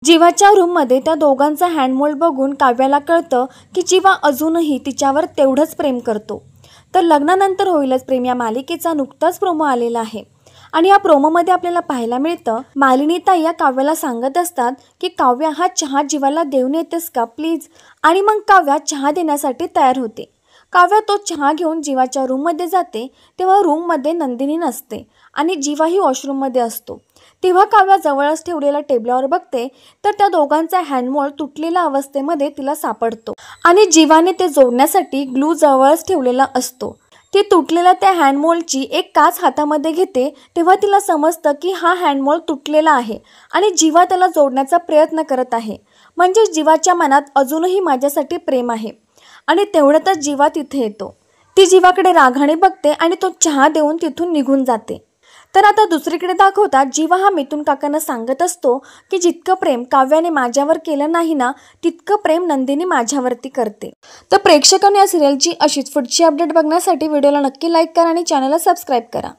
जीवाच्या रूममध्ये त्या दोघांचा हँडमोल्ड बघून काव्याला कळतं की जीवा अजूनही तिच्यावर तेवढंच प्रेम करतो। तर लग्नानंतर होईलच प्रेम या मालिकेचा नुकताच प्रोमो आलेला आहे आणि या प्रोमोमध्ये आपल्याला पाहायला मिळतं मालिनीताई या काव्याला सांगत असतात की काव्या हा चहा जीवाला देऊन येतेस का प्लीज। आणि मग काव्या चहा देण्यासाठी तयार होते। काव्या तो चहा घेऊन जीवाच्या रूममध्ये जाते तेव्हा रूममध्ये नंदिनी नसते आणि जीवाही वॉशरूममध्ये असतो। तेव्हा काव्या जवळच ठेवलेल्या टेबलावर बघते तर त्या दोघांचा हँडमोल्ड तुटलेल्या अवस्थेमध्ये तिला सापडतो आणि जीवाने ते जोडण्यासाठी ग्लू जवळच ठेवलेला असतो। ती तुटलेल्या त्या हँडमोल्डची एक काच हातामध्ये घेते तेव्हा तिला समजतं की हा हँडमोल्ड तुटलेला आहे आणि जीवा त्याला जोडण्याचा प्रयत्न करत आहे। म्हणजे जीवाच्या मनात अजूनही माझ्यासाठी प्रेम आहे आणि तेवढ्यातच जीवा तिथे येतो। ती जीवाकडे रागाने बघते आणि तो चहा देऊन तिथून निघून जाते। तर आता दुसरीकडे दाखवतात जीवा हा मिथुन काकांना सांगत असतो की जितकं प्रेम काव्याने माझ्यावर केलं नाही ना तितकं प्रेम नंदिनी माझ्यावरती करते। तर प्रेक्षकांनी या सिरियलची अशीच पुढची अपडेट बघण्यासाठी व्हिडिओला नक्की लाईक करा आणि चॅनलला सबस्क्राईब करा।